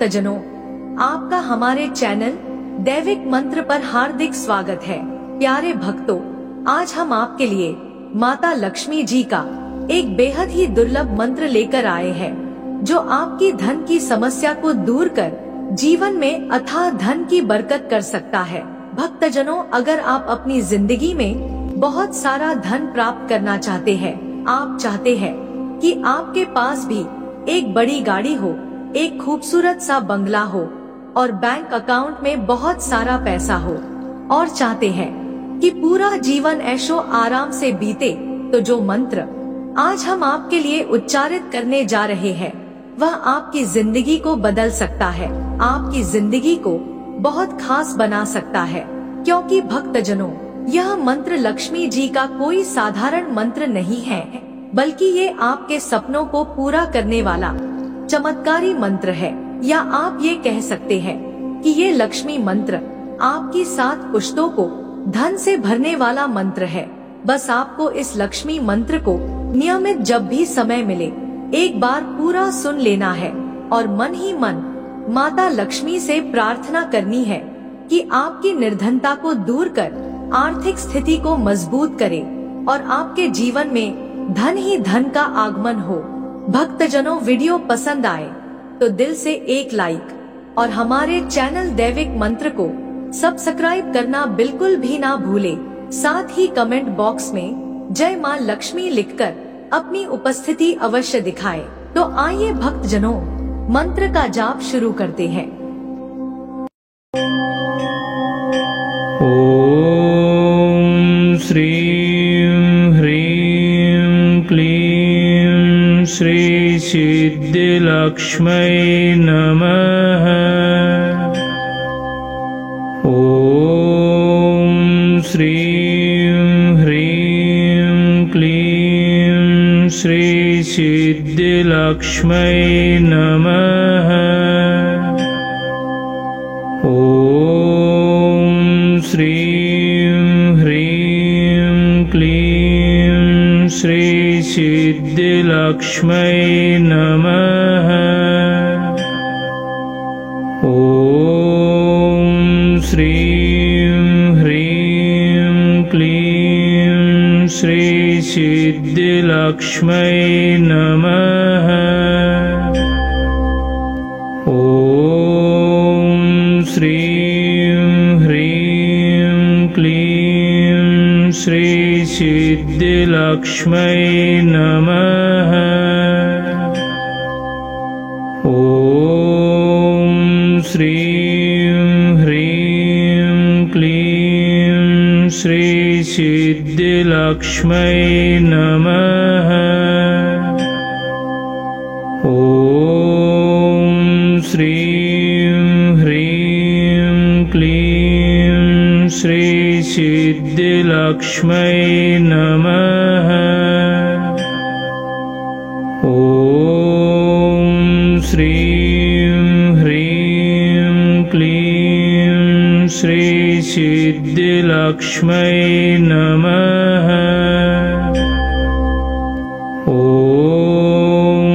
भक्तजनों, आपका हमारे चैनल दैविक मंत्र पर हार्दिक स्वागत है। प्यारे भक्तों, आज हम आपके लिए माता लक्ष्मी जी का एक बेहद ही दुर्लभ मंत्र लेकर आए हैं, जो आपकी धन की समस्या को दूर कर जीवन में अथाह धन की बरकत कर सकता है। भक्तजनों, अगर आप अपनी जिंदगी में बहुत सारा धन प्राप्त करना चाहते हैं, आप चाहते हैं कि आपके पास भी एक बड़ी गाड़ी हो, एक खूबसूरत सा बंगला हो और बैंक अकाउंट में बहुत सारा पैसा हो, और चाहते हैं कि पूरा जीवन ऐशो आराम से बीते, तो जो मंत्र आज हम आपके लिए उच्चारित करने जा रहे हैं, वह आपकी जिंदगी को बदल सकता है, आपकी जिंदगी को बहुत खास बना सकता है। क्योंकि भक्तजनों, यह मंत्र लक्ष्मी जी का कोई साधारण मंत्र नहीं है, बल्कि ये आपके सपनों को पूरा करने वाला चमत्कारी मंत्र है। या आप ये कह सकते हैं कि ये लक्ष्मी मंत्र आपकी 7 पुश्तों को धन से भरने वाला मंत्र है। बस आपको इस लक्ष्मी मंत्र को नियमित जब भी समय मिले एक बार पूरा सुन लेना है और मन ही मन माता लक्ष्मी से प्रार्थना करनी है कि आपकी निर्धनता को दूर कर आर्थिक स्थिति को मजबूत करे और आपके जीवन में धन ही धन का आगमन हो। भक्तजनों, वीडियो पसंद आए तो दिल से एक लाइक और हमारे चैनल दैविक मंत्र को सब्सक्राइब करना बिल्कुल भी ना भूले। साथ ही कमेंट बॉक्स में जय मां लक्ष्मी लिखकर अपनी उपस्थिति अवश्य दिखाएं। तो आइए भक्तजनों, मंत्र का जाप शुरू करते हैं। ओम श्रीं ह्रीं क्लीं श्री सिद्धिलक्ष्मै नमः। ओम श्रीं ह्रीं क्लीं श्री सिद्धिलक्ष्मै नमः। ओम श्रीं ह्रीं क्लीं श्री सिद्धिलक्ष्मै नमः। ओम श्रीं ह्रीं क्लीं श्री सिद्धिलक्ष्मै नमः। ओम श्रीं ह्रीं क्लीं श्री सिद्धिलक्ष्मै नमः। ओम श्रीं ह्रीं क्लीं श्री सिद्धिलक्ष्मै नमः। ओम श्रीं ह्रीं क्लीं श्री सिद्धिलक्ष्मै नमः। ओम श्रीं ह्रीं क्लीं श्री सिद्धिलक्ष्मै नमः। ओम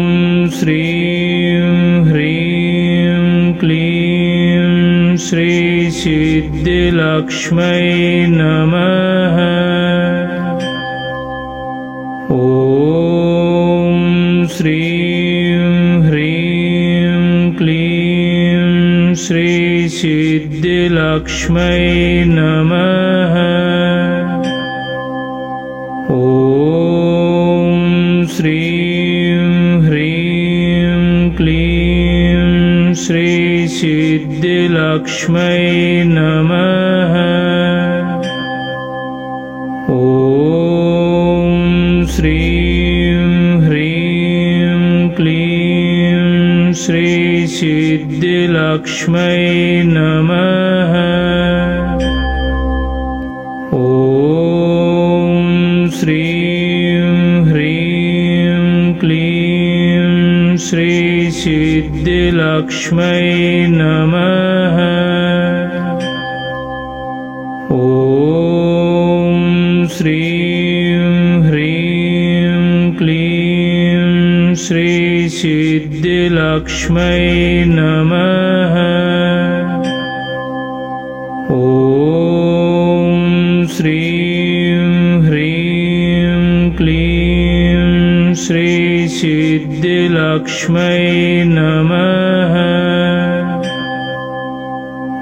श्रीं ह्रीं क्लीं श्री सिद्धिलक्ष्मै नमः। ओम श्रीं ह्रीं क्लीं श्री सिद्धिलक्ष्मै नमः। ओम श्रीं ह्रीं क्लीं श्री सिद्धिलक्ष्मै नमः। ओम श्रीं ह्रीं क्लीं श्री सिद्धिलक्ष्मै नमः। ओम श्रीं ह्रीं क्लीं श्री सिद्धिलक्ष्मै नमः। ओम श्रीं ह्रीं क्लीं श्री सिद्धिलक्ष्मै श्रीसिद्धिलक्ष्मै नमः। ॐ श्रीं ह्रीं क्लीं श्रीसिद्धिलक्ष्मै नमः।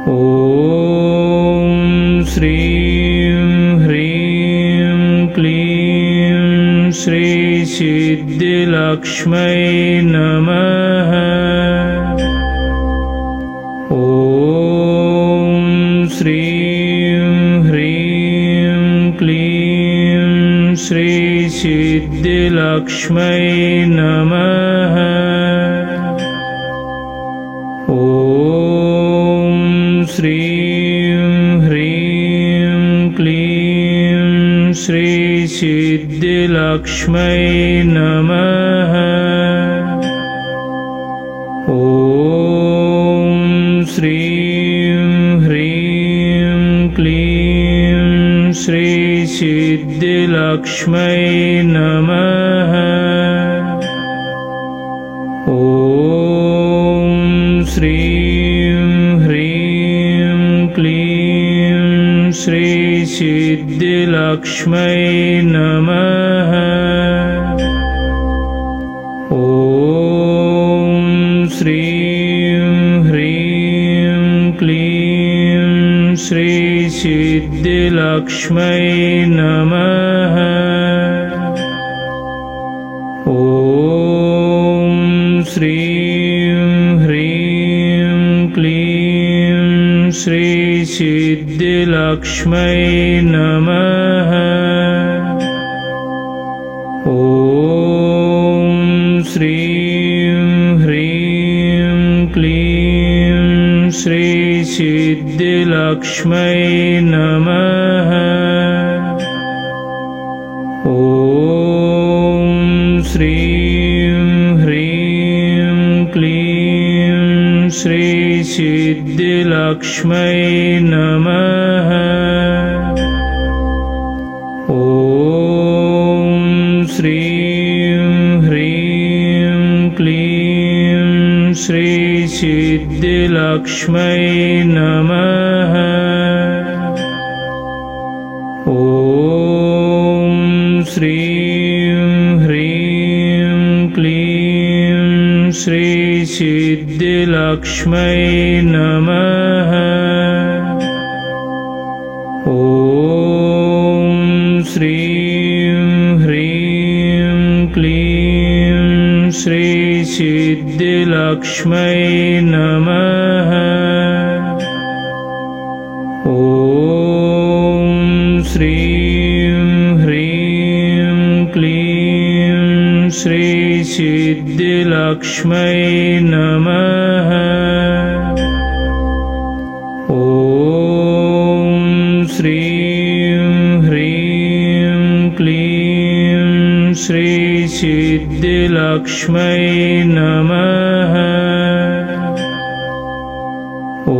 ॐ श्रीं ह्रीं क्लीं श्रीसिद्धिलक्ष्मै नमः। ॐ श्रीं ह्रीं क्लीं श्रीसिद्धिलक्ष्मै नमः। ॐ श्रीं ह्रीं क्लीं श्रीसिद्धिलक्ष्मै नमः। ॐ श्रीं ह्रीं क्लीं श्रीसिद्धिलक्ष्मै नमः। ॐ श्रीं ह्रीं क्लीं श्रीसिद्धिलक्ष्मै नमः। ॐ श्रीं ह्रीं क्लीं श्रीसिद्धिलक्ष्मै नमः। ॐ श्रीं ह्रीं क्लीं श्रीसिद्धिलक्ष्मै नमः। ॐ श्रीं ह्रीं क्लीं श्रीसिद्धिलक्ष्मै नमः। ॐ श्रीं ह्रीं क्लीं श्रीसिद्धिलक्ष्मै नमः। ॐ श्रीं ह्रीं क्लीं श्रीसिद्धिलक्ष्मै नमः। ॐ श्रीं ह्रीं क्लीं श्रीसिद्धिलक्ष्मै नमः। ॐ श्रीं ह्रीं क्लीं श्रीसिद्धिलक्ष्मै नमः। ॐ श्रीं ह्रीं क्लीं श्रीसिद्धिलक्ष्मै नमः। ॐ श्रीं ह्रीं क्लीं श्रीसिद्धिलक्ष्मै नमः। ॐ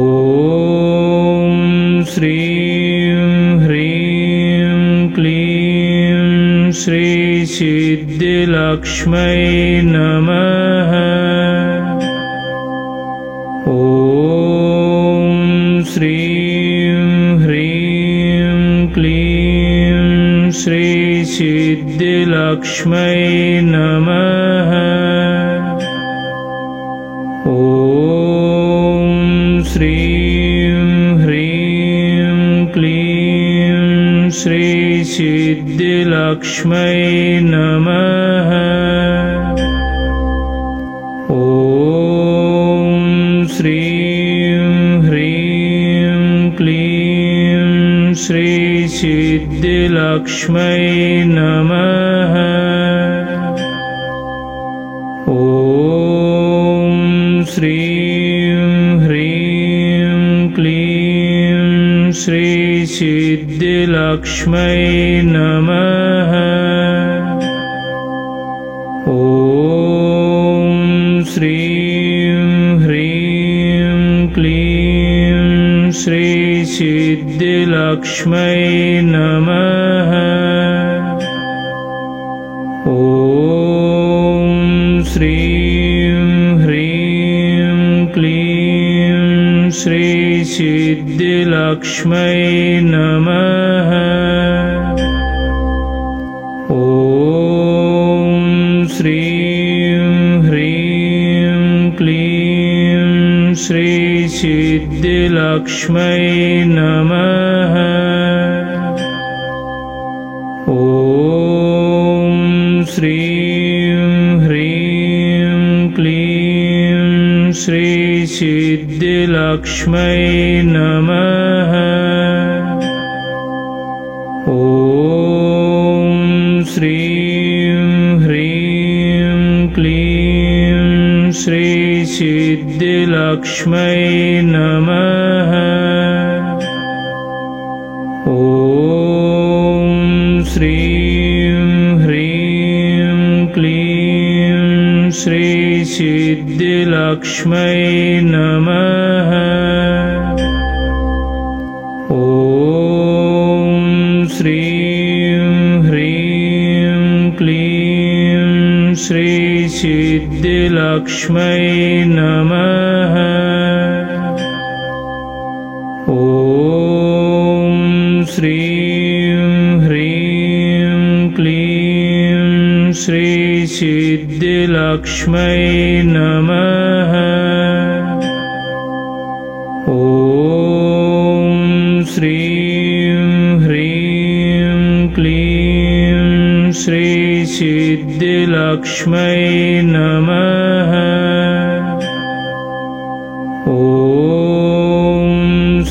श्रीं ह्रीं क्लीं श्रीसिद्धिलक्ष्मै नमः। ॐ श्रीं ह्रीं क्लीं श्रीसिद्धिलक्ष्मै नमः। ॐ श्रीं ह्रीं क्लीं श्रीसिद्धिलक्ष्मै नमः। ॐ श्रीं ह्रीं क्लीं श्रीसिद्धिलक्ष्मै नमः। ॐ श्रीं ह्रीं क्लीं श्रीसिद्धिलक्ष्मै नमः। ॐ श्रीं ह्रीं क्लीं श्रीसिद्धिलक्ष्मै नमः। ॐ श्रीं सिद्धिलक्ष्मै नमः। ॐ श्रीं ह्रीं क्लीं श्री सिद्धिलक्ष्मै नमः। ॐ श्रीं ह्रीं क्लीं श्री सिद्धिलक्ष्मै नमः। ॐ श्रीं ह्रीं क्लीं श्री सिद्धिलक्ष्मै नमः। ॐ श्रीं ह्रीं क्लीं श्री सिद्धिलक्ष्मै नमः। ॐ श्रीं ह्रीं क्लीं श्री सिद्धिलक्ष्मै नमः। ॐ श्रीं ह्रीं क्लीं श्री सिद्धिलक्ष्मै नमः। ॐ श्रीं ह्रीं क्लीं श्री सिद्धिलक्ष्मै नमः। ॐ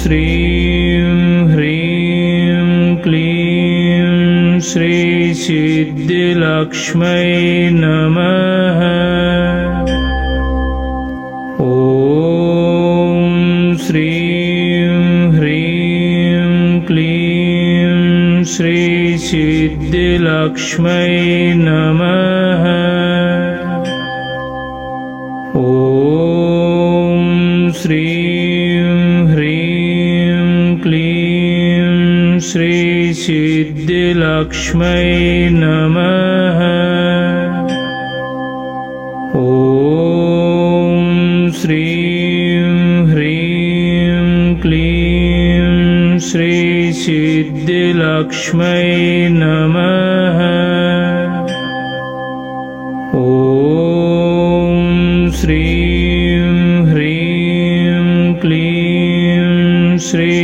श्रीं ह्रीं क्लीं श्री सिद्धिलक्ष्मै नमः। ॐ श्रीं ह्रीं क्लीं श्री सिद्धिलक्ष्मै नमः। ॐ श्रीं ह्रीं क्लीं श्री सिद्धिलक्ष्मै नमः। ॐ श्रीं ह्रीं क्लीं श्री सिद्धिलक्ष्मै नमः। ॐ श्रीं ह्रीं क्लीं श्री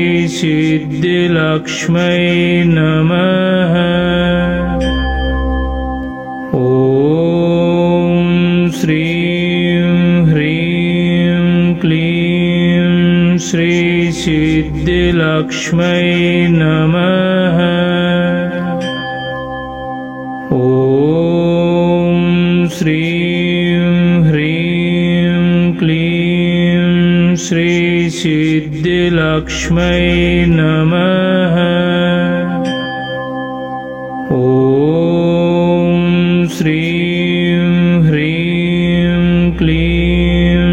सिद्धिलक्ष्मै नमः। ॐ श्रीं ह्रीं क्लीं श्री सिद्धिलक्ष्मै नमः। ॐ श्रीं ह्रीं क्लीं श्री सिद्धिलक्ष्मै नमः। ॐ श्रीं ह्रीं क्लीं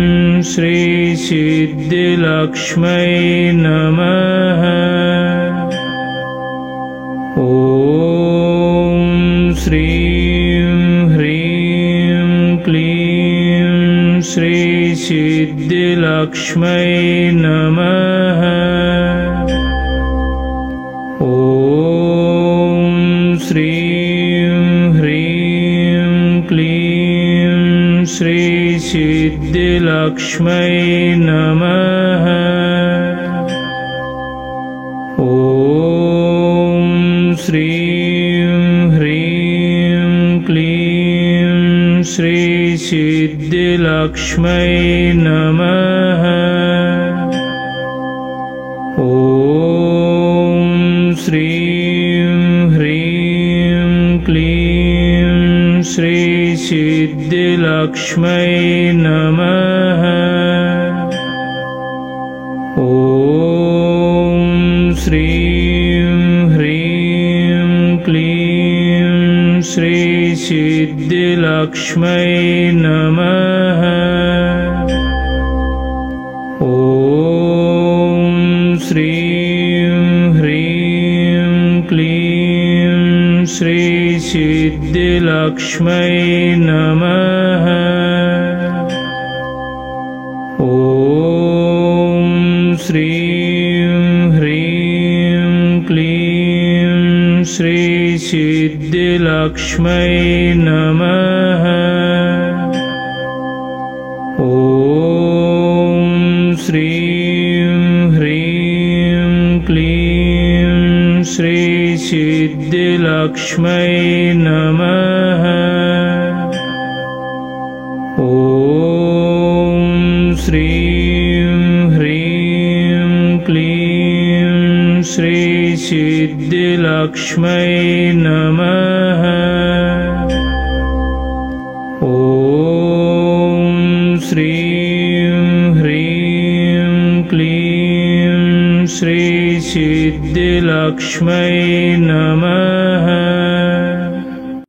श्री सिद्धिलक्ष्मै नमः। ॐ श्रीं ह्रीं क्लीं श्री सिद्धिलक्ष्मै नमः। ॐ श्रीं ह्रीं क्लीं श्री सिद्धिलक्ष्मै नमः। ॐ श्रीं ह्रीं क्लीं श्री सिद्धिलक्ष्मै नमः। ॐ श्रीं ह्रीं क्लीं श्री सिद्धिलक्ष्मै नमः। ॐ श्रीं ह्रीं क्लीं श्री सिद्धिलक्ष्मै नमः। ॐ श्रीं ह्रीं क्लीं श्री सिद्धिलक्ष्मै नमः। ॐ श्रीं सिद्धिलक्ष्मै नमः। ॐ श्रीं ह्रीं क्लीं श्री सिद्धिलक्ष्मै नमः। ॐ श्रीं ह्रीं क्लीं श्री सिद्धिलक्ष्मै नमः। ॐ श्रीं ह्रीं क्लीं श्री सिद्धिलक्ष्मै नमः।